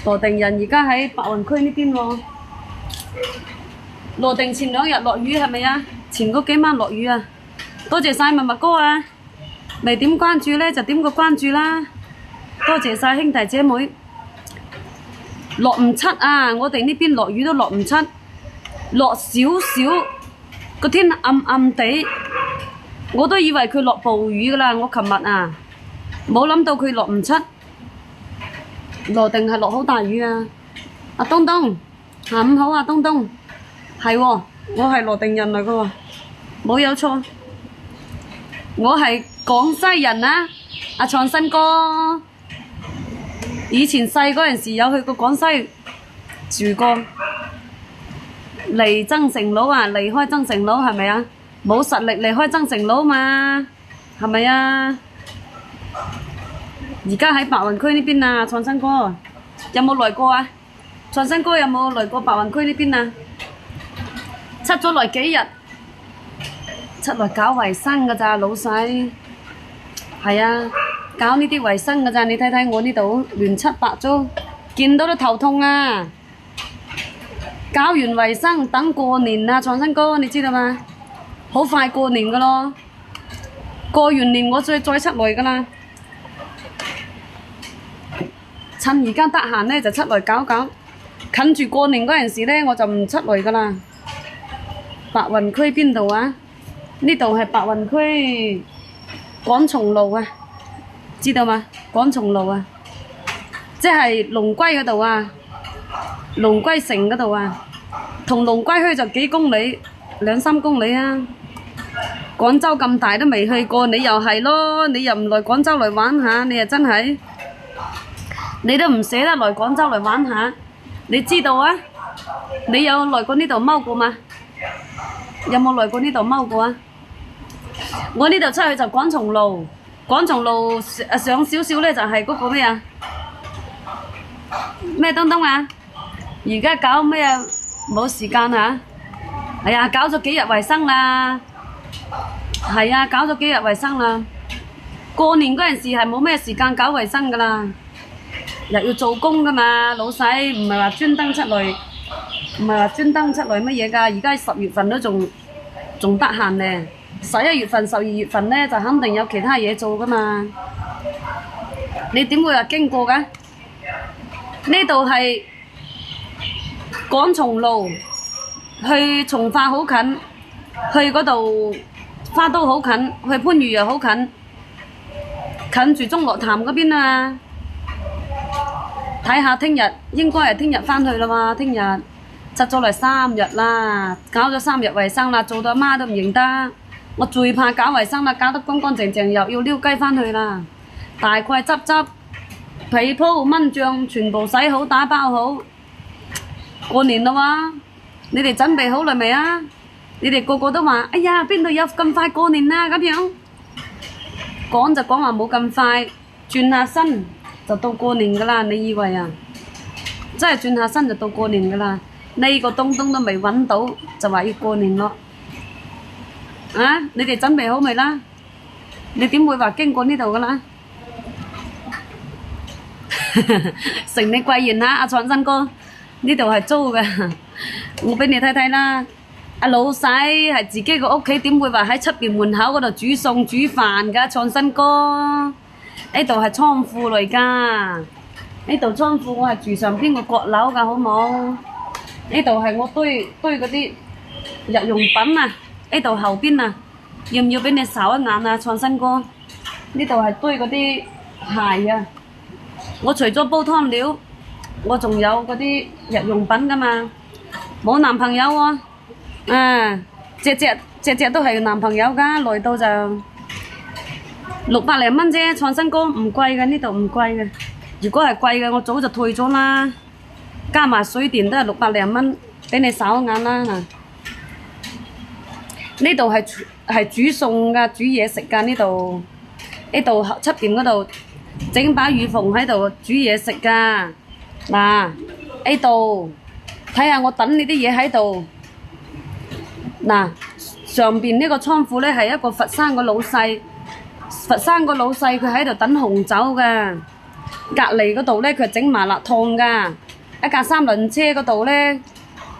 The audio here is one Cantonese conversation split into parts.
羅定人而家喺白雲區呢邊喎。羅定前2日落雨係咪啊？前嗰幾晚落雨啊！多謝晒默默哥啊！未點關注呢就點個關注啦！多謝晒兄弟姐妹。落唔七啊！我哋呢邊落雨都落唔七，落少少，個天暗暗地，我都以為佢落暴雨噶啦。我琴日啊，冇諗到佢落唔七，羅定係落好大雨啊！阿東東，下午好啊，東東，係喎，我係羅定人嚟噶喎，冇有錯，我係廣西人啊！阿創新哥。以前細嗰陣時有去過廣西住過，離增城佬啊，離開增城佬係咪啊？冇實力離開增城佬嘛，係咪啊？而家喺白雲區呢邊啊，創新哥有冇來過啊？創新哥有冇來過白雲區呢邊啊？出咗來幾日？出來搞衞生㗎咋，老細。係啊。搞呢啲衞生㗎咋，你睇睇我呢度亂七八糟，見到都頭痛啊！搞完衞生等過年啊，創新哥你知道嘛？好快過年㗎咯，過完年我再出來㗎啦。趁而家得閒呢就出來搞搞，近住過年嗰陣時呢我就唔出來㗎啦。白雲區邊度啊？呢度係白雲區廣松路啊！知道嘛？廣松路啊，即係龍歸嗰度啊，龍歸城嗰度啊，同龍歸墟就幾公里，2、3公里啊。廣州咁大都未去過，你又係咯，你又唔來廣州嚟玩下，你又真係，你都唔捨得來廣州嚟玩下。你知道啊？你有來過呢度踎過嘛？有冇來過呢度踎過啊？我呢度出去就廣松路。廣松路上少少呢就係嗰個咩啊？咩東東啊？而家搞咩啊？冇時間啊！係啊，搞咗幾日衞生啦。係啊，搞咗幾日衞生啦。過年嗰陣時係冇咩時間搞衞生㗎啦，又要做工㗎嘛，老細唔係話專登出嚟，唔係話專登出嚟乜嘢㗎。而家10月份都仲得閒呢。11月份、12月份呢，就肯定有其他嘢做㗎嘛。你點會話經過㗎？呢度係廣松路，去從化好近，去嗰度花都好近，去番禺又好近，近住中樂潭嗰邊啊。睇下聽日應該係聽日返去啦嘛，聽日執咗嚟3日啦，搞咗3日衞生啦，做到阿媽都唔認得。我最怕搞衞生啦，搞得乾乾淨淨又要撩雞返去啦。大概執被鋪蚊帳全部洗好打包好。過年啦喎，你哋準備好啦未啊？你哋個個都話：哎呀，邊度有咁快過年啊？咁樣講就講話冇咁快，轉下身就到過年㗎啦。你以為啊？真係轉下身就到過年㗎啦。呢個東東都未揾到，就話要過年咯。啊！你哋準備好未啦？你點會話經過呢度㗎啦？承你貴言啦，阿創新哥，呢度係租嘅，我俾你睇睇啦。阿老細係自己個屋企，點會話喺出邊門口嗰度煮餸煮飯㗎？創新哥，呢度係倉庫嚟㗎，呢度倉庫我係住上邊個閣樓㗎，好冇？呢度係我堆嗰啲日用品啊！呢度後邊啊，要唔要俾你掃一眼啊，創新哥？呢度係堆嗰啲鞋啊！我除咗煲湯料，我仲有嗰啲日用品㗎嘛。冇男朋友喎，隻都係男朋友㗎，來到就600零蚊啫。創新哥唔貴嘅，呢度唔貴嘅。如果係貴嘅，我早就退咗啦。加埋水電都係600零蚊，俾你掃一眼啦嗱。呢度係煮餸㗎，煮嘢食㗎。呢度出邊嗰度整把雨縫喺度煮嘢食㗎。嗱，呢度睇下我等你啲嘢喺度。嗱，上邊呢個倉庫呢係一個佛山個老細，佢喺度等紅酒㗎。隔離嗰度咧，佢整麻辣燙㗎。一架三輪車嗰度咧，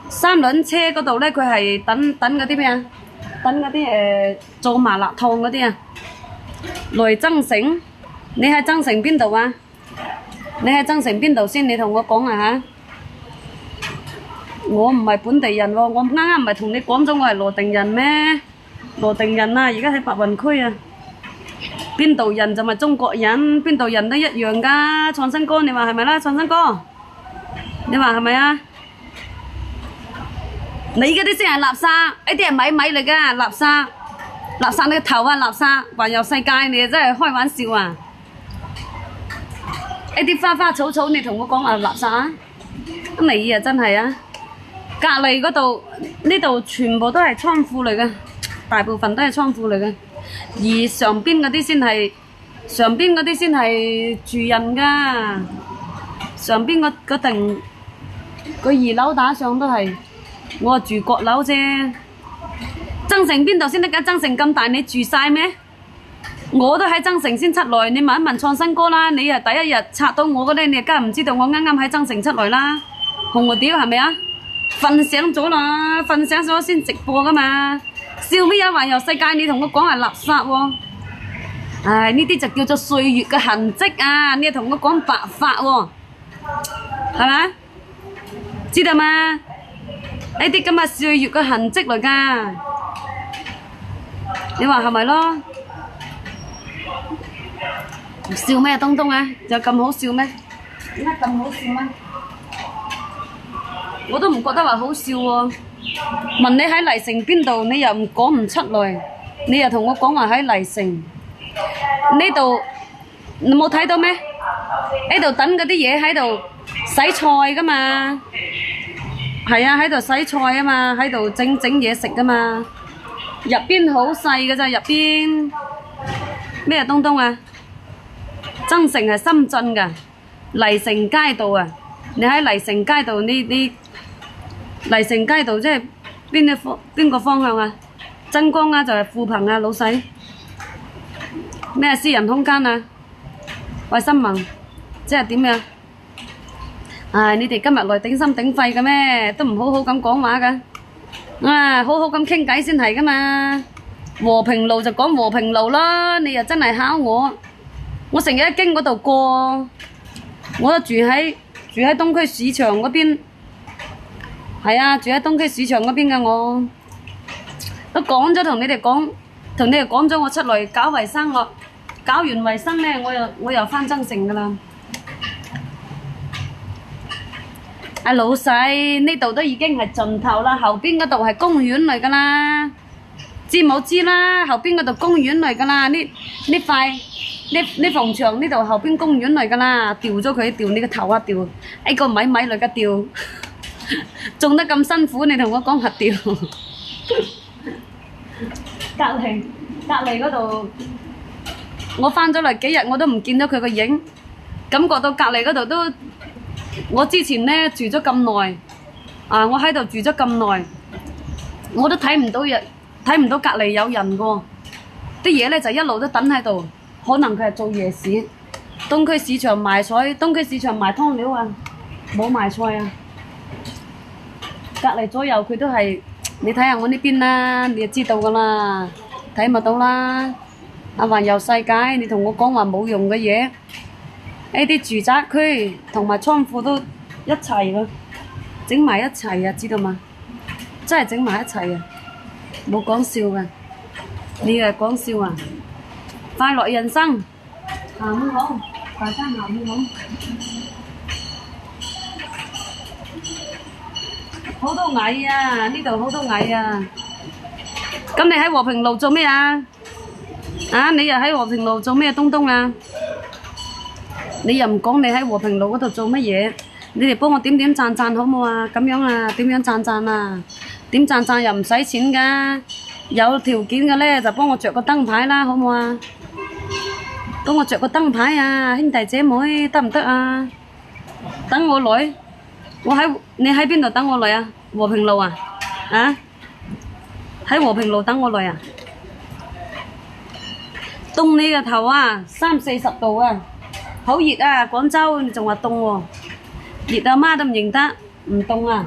三輪車嗰度咧，佢係等嗰啲咩啊？等嗰啲做麻辣燙嗰啲啊。來增城，你喺增城邊度啊？你喺增城邊度先？你同我講啊嚇！我唔係本地人喎，我啱啱唔係同你講咗我係羅定人咩？羅定人啊，而家喺白雲區啊。邊度人就咪中國人，邊度人都一樣㗎。創新哥，你話係咪啦？創新哥，你話係咪啊？你嗰啲先係垃圾，呢啲係米嚟㗎，垃圾，垃圾你個頭啊，垃圾！環遊世界，你真係開玩笑啊！呢啲花花草草，你同我講話垃圾啊？你啊真係啊！隔離嗰度呢度全部都係倉庫嚟嘅，大部分都係倉庫嚟嘅。而上邊嗰啲先係住人㗎，上邊嗰棟個二樓打上都係，我住閣樓啫。增城邊度先得㗎？增城咁大，你住晒咩？我都喺增城先出來，你問一問創新哥啦。你啊第一日拆到我嗰啲，你梗係唔知道我啱啱喺增城出來啦。紅我屌係咪啊？瞓醒咗啦，瞓醒咗先直播㗎嘛。笑咩啊？環遊世界，你同我講係垃圾喎！唉，呢啲就叫做歲月嘅痕跡啊！你同我講白髮喎，係咪？知道嘛？呢啲咁嘅歲月嘅痕跡嚟㗎，你話係咪咯？笑咩東東啊？有咁好笑咩？點解咁好笑咩？我都唔覺得話好笑喎。問你喺黎城邊度，你又唔講唔出來，你又同我講話喺黎城呢度，你冇睇到咩？喺度等嗰啲嘢喺度洗菜噶嘛，係啊，喺度洗菜啊嘛，喺度整嘢食噶嘛，入邊好細㗎咋，入邊咩東東啊？增城係深圳㗎，黎城街道啊，你喺黎城街道呢？黎城街道即係邊個方向啊？真光啊，就係富朋啊，老細。咩私人空間啊？衛生盟，即係點樣？唉，你哋今日來頂心頂肺嘅咩？都唔好好咁講話㗎。啊，好好咁傾偈先係㗎嘛。和平路就講和平路啦，你又真係考我。我成日喺經嗰度過，我都住喺東區市場嗰邊。係啊，住喺東區市場嗰邊㗎我，都講咗同你哋講咗我出嚟搞衞生咯，搞完衞生咧我又返增城㗎啦。阿老細，呢度都已經係盡頭啦，後邊嗰度係公園嚟㗎啦，知冇知啦？後邊嗰度公園嚟㗎啦，呢埲牆呢度後邊公園嚟㗎啦，掉咗佢，掉你個頭啊掉，個米嚟㗎掉。種得咁辛苦，你同我講核掉。隔離嗰度，我返咗嚟幾日，我都唔見到佢個影，感覺到隔離嗰度都，我之前呢住咗咁耐，我喺度住咗咁耐，我都睇唔到隔離有人㗎，啲嘢呢就一路都等喺度，可能佢係做夜市，東區市場賣菜，東區市場賣湯料啊，冇賣菜啊。隔離左右佢都係，你睇下我呢邊啦，你就知道㗎啦，睇咪到啦。環遊世界，你同我講話冇用嘅嘢，呢啲住宅區同埋倉庫都一齊咯，整埋一齊啊，知道嘛？真係整埋一齊啊，冇講笑㗎，你係講笑啊？快樂人生，下午好，大家下午好。好多蟻啊！呢度好多蟻啊！咁你喺和平路做咩啊？你又喺和平路做咩東東啊？你又唔講你喺和平路嗰度做乜嘢？你哋幫我點讚好冇啊？咁樣啊？點樣讚啊？點讚又唔使錢㗎，有條件嘅咧就幫我着個燈牌啦，好冇啊？幫我着個燈牌啊，兄弟姐妹得唔得啊？等我來。你喺邊度等我來啊？和平路啊？喺和平路等我來啊？凍你個頭啊！30-40度啊！好熱啊！廣州你仲話凍喎，熱阿媽都唔認得，唔凍啊，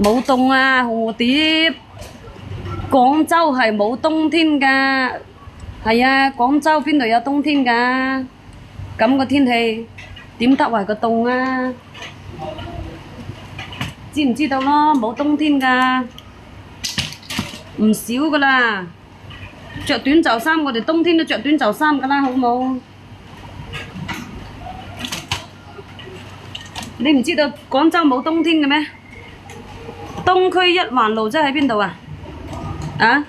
冇凍啊！紅蝴蝶，廣州係冇冬天㗎，係啊，廣州邊度有冬天㗎？咁個天氣點得為個凍啊？知唔知道咯？冇冬天㗎，唔少㗎啦。着短袖衫，我哋冬天都着短袖衫㗎啦，好冇？你唔知道廣州冇冬天嘅咩？東區一環路即係喺邊度啊？啊？